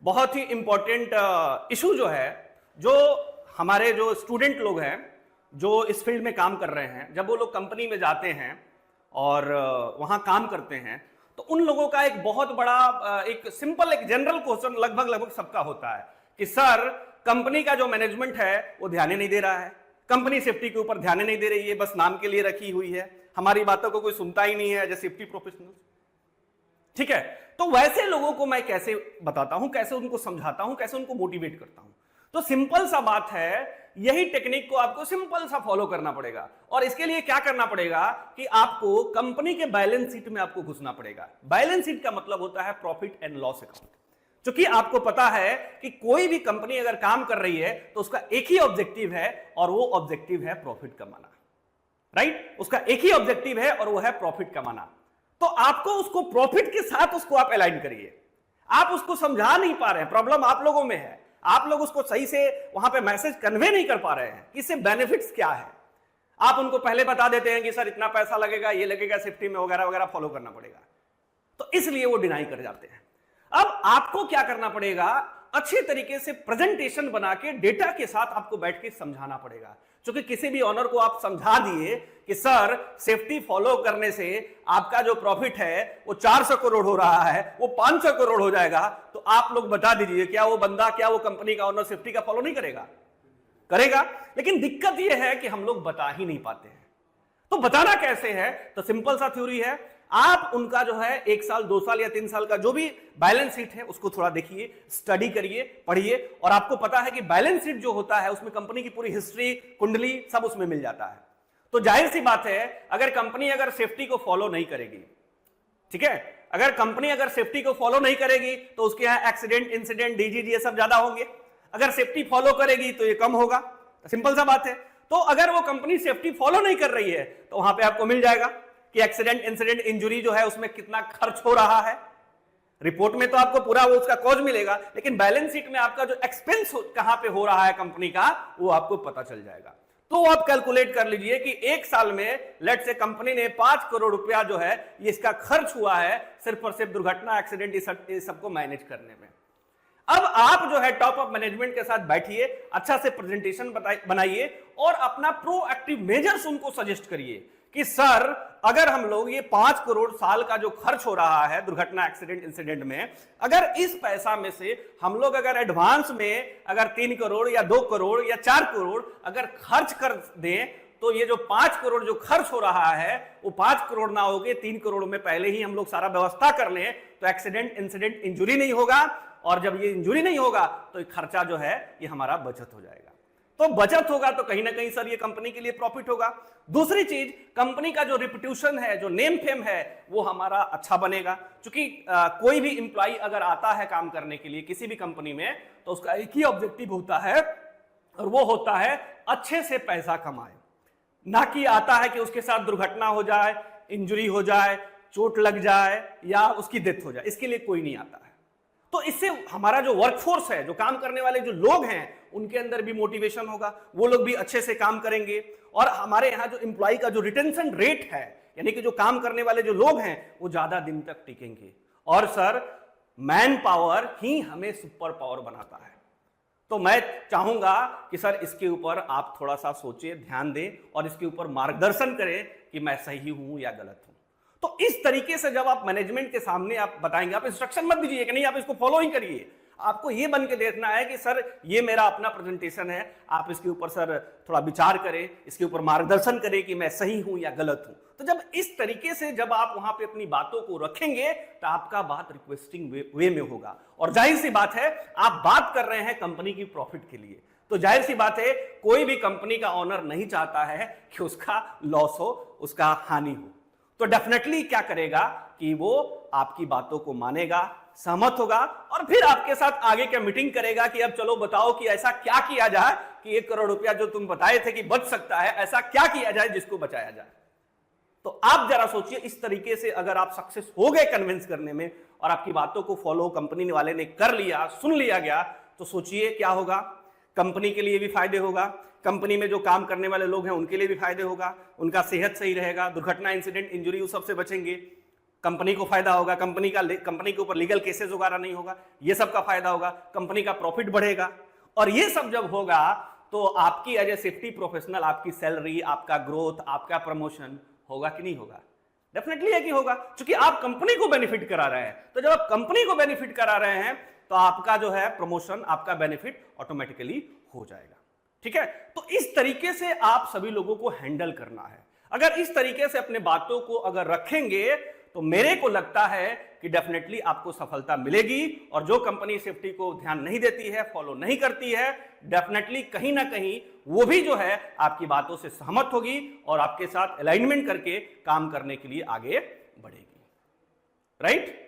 बहुत ही important issue जो है, जो हमारे जो स्टूडेंट लोग हैं जो इस फील्ड में काम कर रहे हैं, जब वो लोग कंपनी में जाते हैं और वहां काम करते हैं, तो उन लोगों का एक बहुत बड़ा एक सिंपल एक जनरल क्वेश्चन लगभग सबका होता है कि सर कंपनी का जो मैनेजमेंट है वो ध्यान ही नहीं दे रहा है, कंपनी सेफ्टी के ऊपर ध्यान ही नहीं दे रही है, बस नाम के लिए रखी हुई है, हमारी बातों को कोई सुनता ही नहीं है एज ए सेफ्टी प्रोफेशनल। ठीक है, तो वैसे लोगों को मैं कैसे बताता हूं, कैसे उनको समझाता हूं, कैसे उनको मोटिवेट करता हूं? तो सिंपल सा बात है, यही टेक्निक को आपको सिंपल सा फॉलो करना पड़ेगा। और इसके लिए क्या करना पड़ेगा कि आपको कंपनी के बैलेंस शीट में आपको घुसना पड़ेगा। बैलेंस शीट का मतलब होता है प्रॉफिट एंड लॉस अकाउंट। क्योंकि आपको पता है कि कोई भी कंपनी अगर काम कर रही है तो उसका एक ही ऑब्जेक्टिव है और वो ऑब्जेक्टिव है प्रॉफिट कमाना। राइट, उसका एक ही ऑब्जेक्टिव है और वो है प्रॉफिट कमाना। तो आपको उसको प्रॉफिट के साथ उसको आप अलाइन करिए। आप उसको समझा नहीं पा रहे हैं, प्रॉब्लम आप लोगों में है, आप लोग उसको सही से वहां पे मैसेज कन्वे नहीं कर पा रहे हैं कि इससे बेनिफिट्स क्या है। आप उनको पहले बता देते हैं कि सर इतना पैसा लगेगा, ये लगेगा, सेफ्टी में वगैरह वगैरह फॉलो करना पड़ेगा, तो इसलिए वो डिनाई कर जाते हैं। अब आपको क्या करना पड़ेगा, अच्छे तरीके से प्रेजेंटेशन बना के डेटा के साथ आपको बैठ के समझाना पड़ेगा। क्योंकि किसी भी ऑनर को आप समझा दिए कि सर सेफ्टी फॉलो करने से आपका जो प्रॉफिट है वो 400 करोड़ हो रहा है, वो 500 करोड़ हो जाएगा, तो आप लोग बता दीजिए क्या वो बंदा, क्या वो कंपनी का ऑनर सेफ्टी का फॉलो नहीं करेगा? करेगा। लेकिन दिक्कत यह है कि हम लोग बता ही नहीं पाते हैं। तो बताना कैसे है? तो सिंपल सा थ्योरी है, आप उनका जो है 1 साल 2 साल या 3 साल का जो भी बैलेंस शीट है उसको थोड़ा देखिए, स्टडी करिए, पढ़िए, और आपको पता है कि बैलेंस शीट जो होता है उसमें कंपनी की पूरी हिस्ट्री, कुंडली सब उसमें मिल जाता है। तो जाहिर सी बात है, अगर कंपनी अगर सेफ्टी को फॉलो नहीं करेगी, ठीक है, अगर कंपनी अगर सेफ्टी को फॉलो नहीं करेगी तो उसके यहां एक्सीडेंट, इंसिडेंट, डीजीजी ये सब ज्यादा होंगे। अगर सेफ्टी फॉलो करेगी तो ये कम होगा। सिंपल सा बात है। तो अगर वो कंपनी सेफ्टी फॉलो नहीं कर रही है तो वहां पे आपको मिल जाएगा कि एक्सीडेंट, इंसिडेंट, इंजरी जो है उसमें कितना खर्च हो रहा है। रिपोर्ट में तो आपको पूरा वो उसका कॉज मिलेगा, लेकिन बैलेंस शीट में आपका जो एक्सपेंस कहां पे हो रहा है कंपनी का, वो आपको पता चल जाएगा। तो आप कैलकुलेट कर लीजिए कि 1 साल में लेट से कंपनी ने 5 करोड़ रुपया जो है ये इसका खर्च हुआ है सिर्फ और सिर्फ दुर्घटना, एक्सीडेंट, इस सबको मैनेज करने में। अब आप जो है टॉप ऑफ मैनेजमेंट के साथ बैठिए, अच्छा से प्रेजेंटेशन बनाइए और अपना प्रोएक्टिव मेजर्स उनको सजेस्ट करिए कि सर अगर हम लोग ये 5 करोड़ साल का जो खर्च हो रहा है दुर्घटना, एक्सीडेंट, इंसिडेंट में, अगर इस पैसा में से हम लोग अगर एडवांस में अगर 3 करोड़ या 2 करोड़ या 4 करोड़ अगर खर्च कर दें, तो ये जो 5 करोड़ जो खर्च हो रहा है वो 5 करोड़ ना होगे 3 करोड़ में पहले ही हम लोग सारा व्यवस्था कर लें, तो एक्सीडेंट, इंसिडेंट, इंजुरी नहीं होगा। और जब ये इंजुरी नहीं होगा तो खर्चा जो है ये हमारा बचत हो जाएगा। तो बचत होगा तो कहीं ना कहीं सर ये कंपनी के लिए प्रॉफिट होगा। दूसरी चीज, कंपनी का जो रिपुटेशन है, जो नेम फेम है, वो हमारा अच्छा बनेगा। क्योंकि कोई भी इंप्लॉय अगर आता है काम करने के लिए किसी भी कंपनी में, तो उसका एक ही ऑब्जेक्टिव होता है और वो होता है अच्छे से पैसा कमाए, ना कि आता है कि उसके साथ दुर्घटना हो जाए, इंजुरी हो जाए, चोट लग जाए या उसकी डेथ हो जाए। इसके लिए कोई नहीं आता है। तो इससे हमारा जो वर्कफोर्स है, जो काम करने वाले जो लोग हैं, उनके अंदर भी मोटिवेशन होगा, वो लोग भी अच्छे से काम करेंगे। और हमारे यहाँ जो एम्प्लॉय का जो रिटेंशन रेट है, यानी कि जो काम करने वाले जो लोग हैं, वो ज्यादा दिन तक टिकेंगे। और सर मैन पावर ही हमें सुपर पावर बनाता है। तो मैं चाहूंगा कि सर इसके ऊपर आप थोड़ा सा सोचिए, ध्यान दें और इसके ऊपर मार्गदर्शन करें कि मैं सही हूं या गलत हूं। तो इस तरीके से जब आप मैनेजमेंट के सामने आप बताएंगे, आप इंस्ट्रक्शन मत दीजिए कि नहीं आप इसको फॉलो ही करिए। आपको ये बन के देखना है कि सर ये मेरा अपना प्रेजेंटेशन है, आप इसके ऊपर सर थोड़ा विचार करें, इसके ऊपर मार्गदर्शन करें कि मैं सही हूं या गलत हूं। तो जब इस तरीके से जब आप वहां पे अपनी बातों को रखेंगे तो आपका बात रिक्वेस्टिंग वे में होगा। और जाहिर सी बात है, आप बात कर रहे हैं कंपनी की प्रॉफिट के लिए, तो जाहिर सी बात है कोई भी कंपनी का ऑनर नहीं चाहता है कि उसका लॉस हो, उसका हानि हो। तो डेफिनेटली क्या करेगा कि वो आपकी बातों को मानेगा, सहमत होगा और फिर आपके साथ आगे क्या मीटिंग करेगा कि अब चलो बताओ कि ऐसा क्या किया जाए कि 1 करोड़ रुपया जो तुम बताए थे कि बच सकता है, ऐसा क्या किया जाए जिसको बचाया जाए। तो आप जरा सोचिए, इस तरीके से अगर आप सक्सेस हो गए कन्विंस करने में और आपकी बातों को फॉलो कंपनी वाले ने कर लिया, सुन लिया गया, तो सोचिए क्या होगा। कंपनी के लिए भी फायदे होगा, कंपनी में जो काम करने वाले लोग हैं उनके लिए भी फायदे होगा, उनका सेहत सही रहेगा, दुर्घटना, इंसिडेंट, इंजुरी उस सबसे बचेंगे, कंपनी को फायदा होगा, कंपनी के ऊपर लीगल केसेस वगैरह नहीं होगा, ये सब का फायदा होगा, कंपनी का प्रॉफिट बढ़ेगा। और ये सब जब होगा तो आपकी एज ए सेफ्टी प्रोफेशनल आपकी सैलरी, आपका ग्रोथ, आपका प्रमोशन होगा कि नहीं होगा? डेफिनेटली है कि होगा, क्योंकि आप कंपनी को बेनिफिट करा रहे हैं। तो जब आप कंपनी को बेनिफिट करा रहे हैं तो आपका जो है प्रमोशन, आपका बेनिफिट ऑटोमेटिकली हो जाएगा। ठीक है, तो इस तरीके से आप सभी लोगों को हैंडल करना है। अगर इस तरीके से अपने बातों को अगर रखेंगे तो मेरे को लगता है कि डेफिनेटली आपको सफलता मिलेगी। और जो कंपनी सेफ्टी को ध्यान नहीं देती है, फॉलो नहीं करती है, डेफिनेटली कहीं ना कहीं वो भी जो है आपकी बातों से सहमत होगी और आपके साथ अलाइनमेंट करके काम करने के लिए आगे बढ़ेगी। राइट?